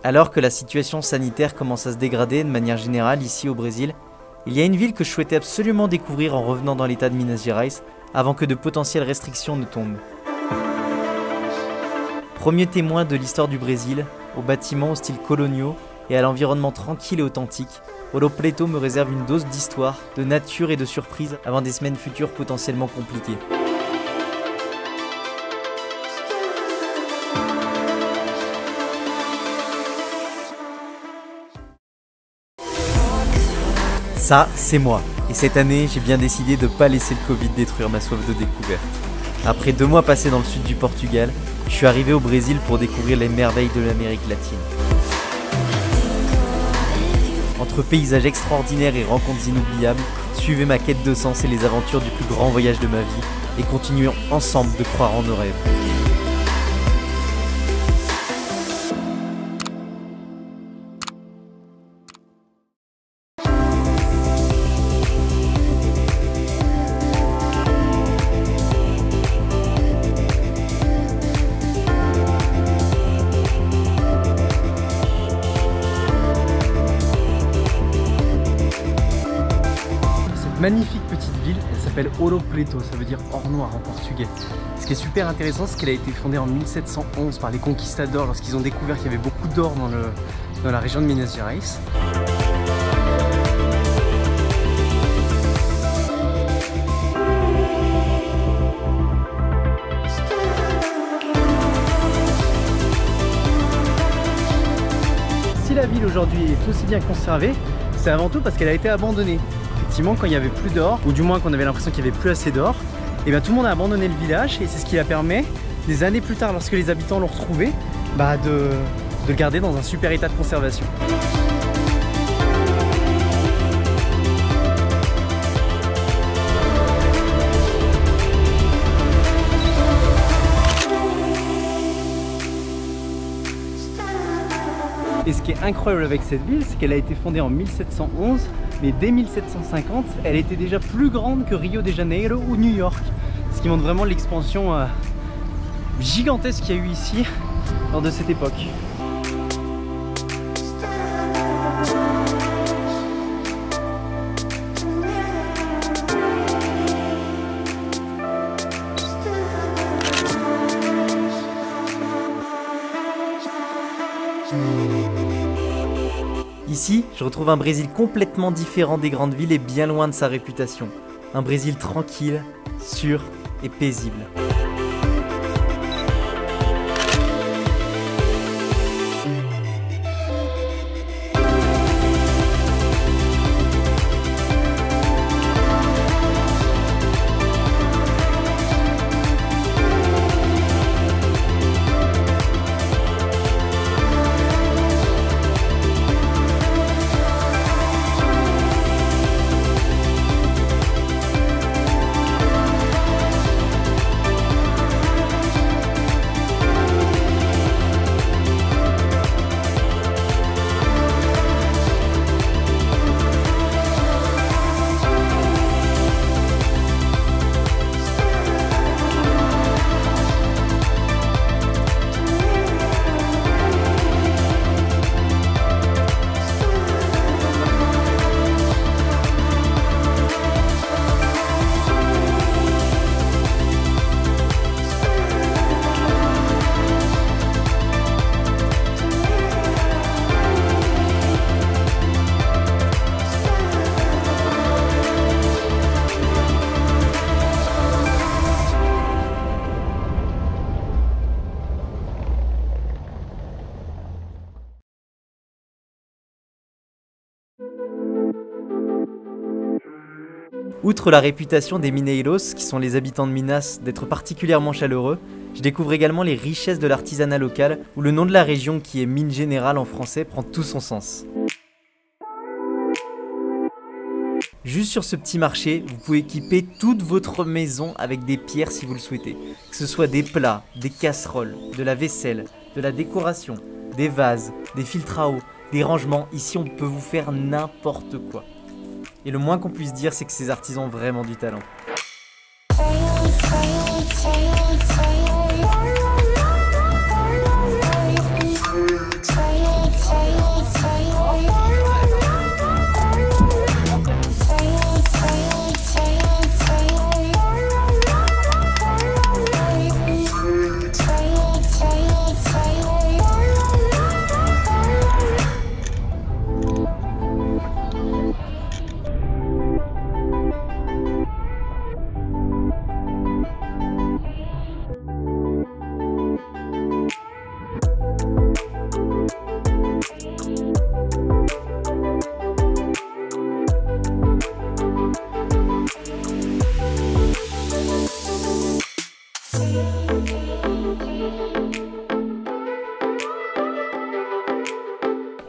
Alors que la situation sanitaire commence à se dégrader de manière générale ici au Brésil, il y a une ville que je souhaitais absolument découvrir en revenant dans l'état de Minas Gerais avant que de potentielles restrictions ne tombent. Premier témoin de l'histoire du Brésil, aux bâtiments au style coloniaux et à l'environnement tranquille et authentique, Ouro Preto me réserve une dose d'histoire, de nature et de surprise avant des semaines futures potentiellement compliquées. Ça, c'est moi. Et cette année, j'ai bien décidé de ne pas laisser le Covid détruire ma soif de découverte. Après 2 mois passés dans le sud du Portugal, je suis arrivé au Brésil pour découvrir les merveilles de l'Amérique latine. Entre paysages extraordinaires et rencontres inoubliables, suivez ma quête de sens et les aventures du plus grand voyage de ma vie et continuons ensemble de croire en nos rêves. Magnifique petite ville, elle s'appelle Ouro Preto, ça veut dire or noir en portugais. Ce qui est super intéressant, c'est qu'elle a été fondée en 1711 par les conquistadors lorsqu'ils ont découvert qu'il y avait beaucoup d'or dans la région de Minas Gerais. Si la ville aujourd'hui est aussi bien conservée, c'est avant tout parce qu'elle a été abandonnée. Effectivement, quand il n'y avait plus d'or, ou du moins qu'on avait l'impression qu'il n'y avait plus assez d'or, et bien tout le monde a abandonné le village et c'est ce qui a permis, des années plus tard, lorsque les habitants l'ont retrouvé, de le garder dans un super état de conservation. Et ce qui est incroyable avec cette ville, c'est qu'elle a été fondée en 1711, mais dès 1750, elle était déjà plus grande que Rio de Janeiro ou New York. Ce qui montre vraiment l'expansion gigantesque qu'il y a eu ici lors de cette époque. Ici, je retrouve un Brésil complètement différent des grandes villes et bien loin de sa réputation. Un Brésil tranquille, sûr et paisible. Outre la réputation des Mineiros, qui sont les habitants de Minas, d'être particulièrement chaleureux, je découvre également les richesses de l'artisanat local, où le nom de la région, qui est Mine Générale en français, prend tout son sens. Juste sur ce petit marché, vous pouvez équiper toute votre maison avec des pierres si vous le souhaitez. Que ce soit des plats, des casseroles, de la vaisselle, de la décoration, des vases, des filtres à eau, des rangements, ici on peut vous faire n'importe quoi. Et le moins qu'on puisse dire, c'est que ces artisans ont vraiment du talent.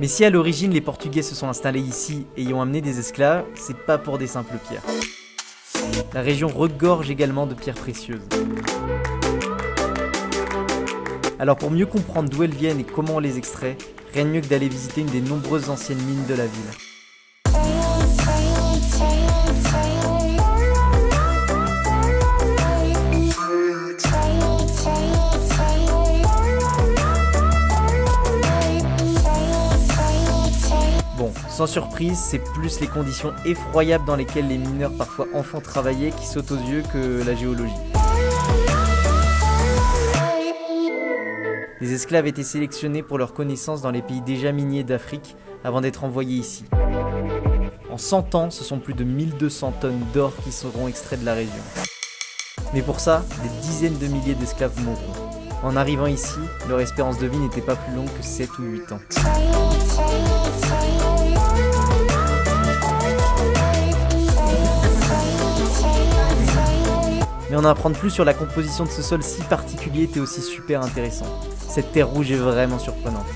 Mais si à l'origine les Portugais se sont installés ici et y ont amené des esclaves, c'est pas pour des simples pierres. La région regorge également de pierres précieuses. Alors pour mieux comprendre d'où elles viennent et comment on les extrait, rien de mieux que d'aller visiter une des nombreuses anciennes mines de la ville. Bon, sans surprise, c'est plus les conditions effroyables dans lesquelles les mineurs parfois enfants travaillaient qui sautent aux yeux que la géologie. Les esclaves étaient sélectionnés pour leur connaissance dans les pays déjà miniers d'Afrique avant d'être envoyés ici. En 100 ans, ce sont plus de 1200 tonnes d'or qui seront extraites de la région. Mais pour ça, des dizaines de milliers d'esclaves mourront. En arrivant ici, leur espérance de vie n'était pas plus longue que 7 ou 8 ans. Mais en apprendre plus sur la composition de ce sol si particulier était aussi super intéressant. Cette terre rouge est vraiment surprenante.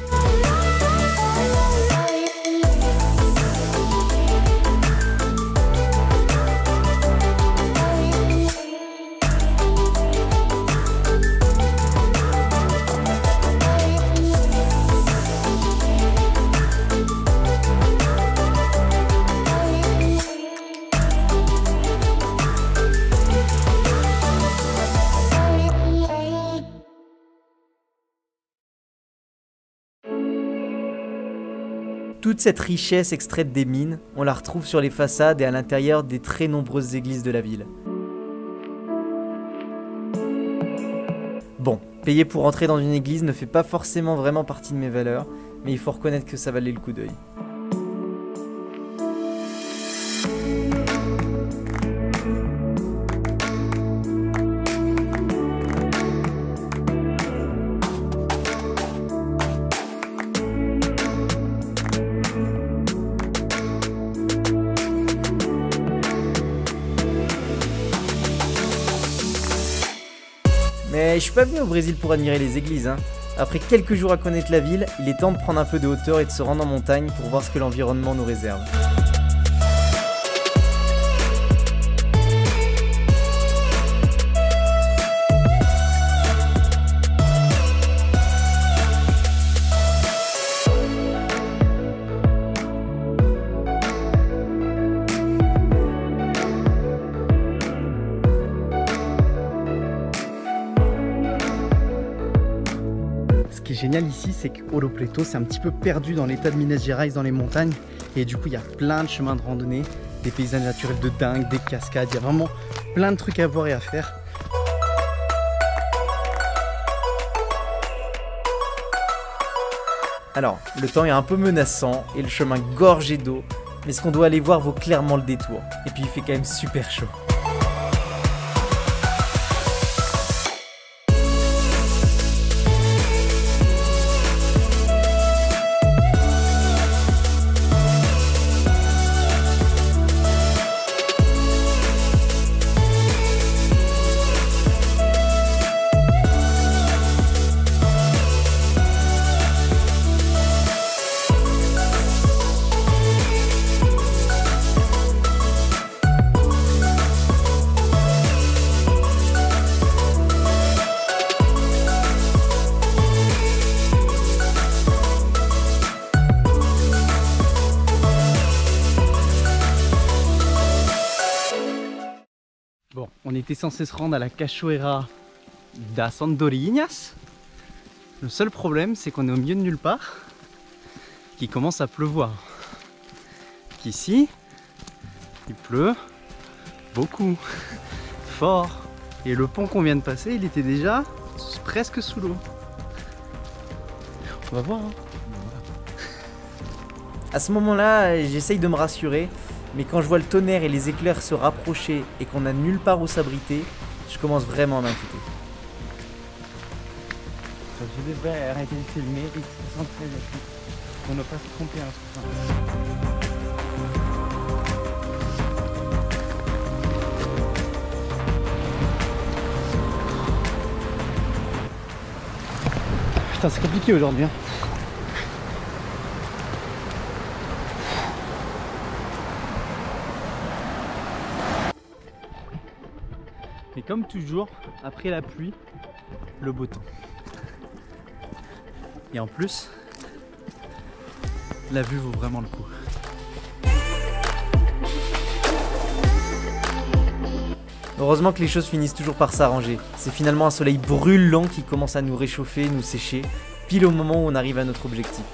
Toute cette richesse extraite des mines, on la retrouve sur les façades et à l'intérieur des très nombreuses églises de la ville. Bon, payer pour entrer dans une église ne fait pas forcément vraiment partie de mes valeurs, mais il faut reconnaître que ça valait le coup d'œil. Mais je suis pas venu au Brésil pour admirer les églises, hein. Après quelques jours à connaître la ville, il est temps de prendre un peu de hauteur et de se rendre en montagne pour voir ce que l'environnement nous réserve. Ce qui est génial ici, c'est que Ouro Preto, c'est un petit peu perdu dans l'état de Minas Gerais, dans les montagnes. Et du coup, il y a plein de chemins de randonnée, des paysages naturels de dingue, des cascades. Il y a vraiment plein de trucs à voir et à faire. Alors, le temps est un peu menaçant et le chemin gorgé d'eau, mais ce qu'on doit aller voir vaut clairement le détour. Et puis il fait quand même super chaud. Bon, on était censé se rendre à la Cachoeira das Andorinhas. Le seul problème, c'est qu'on est au milieu de nulle part, qu'il commence à pleuvoir. Qu'ici, il pleut beaucoup, fort. Et le pont qu'on vient de passer, il était déjà presque sous l'eau. On va voir, hein. À ce moment-là, j'essaye de me rassurer, mais quand je vois le tonnerre et les éclairs se rapprocher et qu'on n'a nulle part où s'abriter, je commence vraiment à m'inquiéter. Je devrais arrêter de filmer et se concentrer là-dessus pour ne pas se tromper un Putain, c'est compliqué aujourd'hui, hein. comme toujours, après la pluie, le beau temps. Et en plus, la vue vaut vraiment le coup. Heureusement que les choses finissent toujours par s'arranger. C'est finalement un soleil brûlant qui commence à nous réchauffer, nous sécher, pile au moment où on arrive à notre objectif.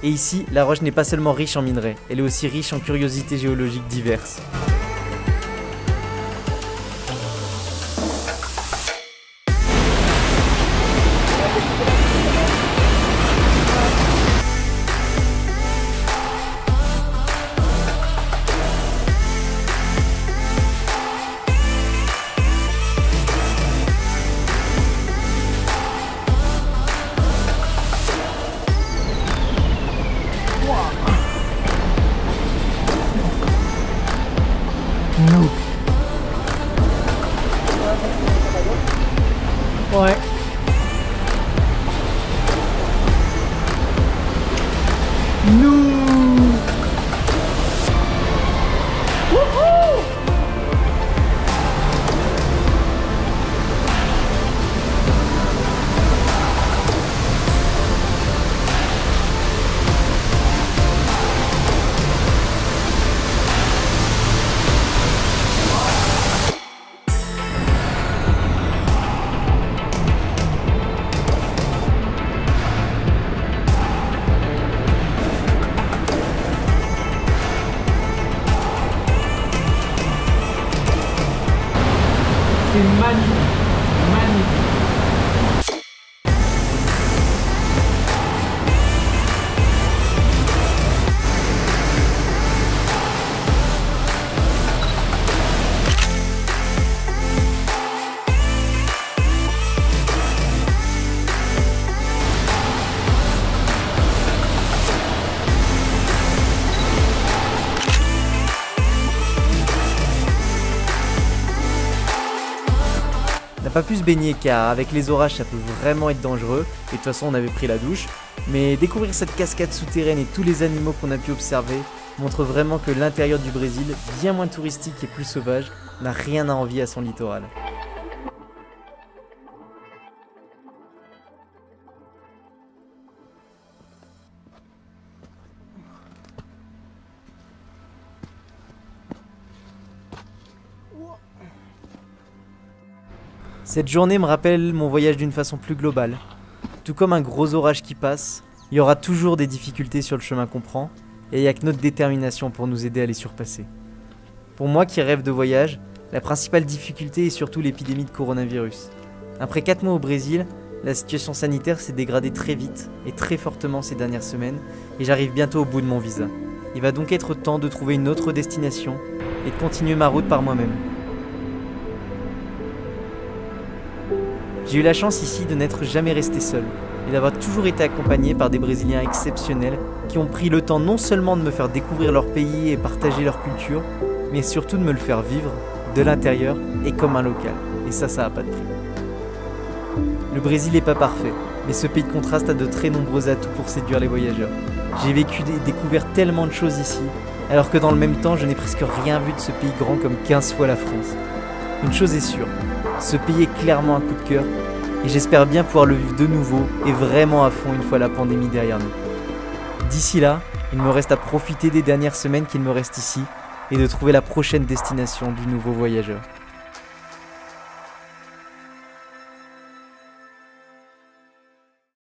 Et ici, la roche n'est pas seulement riche en minerais, elle est aussi riche en curiosités géologiques diverses. Ouais. C'est magnifique, magnifique. On n'a pas pu se baigner car avec les orages ça peut vraiment être dangereux et de toute façon on avait pris la douche. Mais découvrir cette cascade souterraine et tous les animaux qu'on a pu observer montre vraiment que l'intérieur du Brésil, bien moins touristique et plus sauvage, n'a rien à envier à son littoral. Cette journée me rappelle mon voyage d'une façon plus globale. Tout comme un gros orage qui passe, il y aura toujours des difficultés sur le chemin qu'on prend, et il n'y a que notre détermination pour nous aider à les surpasser. Pour moi qui rêve de voyage, la principale difficulté est surtout l'épidémie de coronavirus. Après 4 mois au Brésil, la situation sanitaire s'est dégradée très vite et très fortement ces dernières semaines, et j'arrive bientôt au bout de mon visa. Il va donc être temps de trouver une autre destination et de continuer ma route par moi-même. J'ai eu la chance ici de n'être jamais resté seul et d'avoir toujours été accompagné par des Brésiliens exceptionnels qui ont pris le temps non seulement de me faire découvrir leur pays et partager leur culture, mais surtout de me le faire vivre de l'intérieur et comme un local. Et ça n'a pas de prix. Le Brésil n'est pas parfait, mais ce pays de contraste a de très nombreux atouts pour séduire les voyageurs. J'ai vécu et découvert tellement de choses ici, alors que dans le même temps, je n'ai presque rien vu de ce pays grand comme 15 fois la France. Une chose est sûre, ce pays est clairement un coup de cœur, et j'espère bien pouvoir le vivre de nouveau et vraiment à fond une fois la pandémie derrière nous. D'ici là, il me reste à profiter des dernières semaines qu'il me reste ici et de trouver la prochaine destination du nouveau voyageur.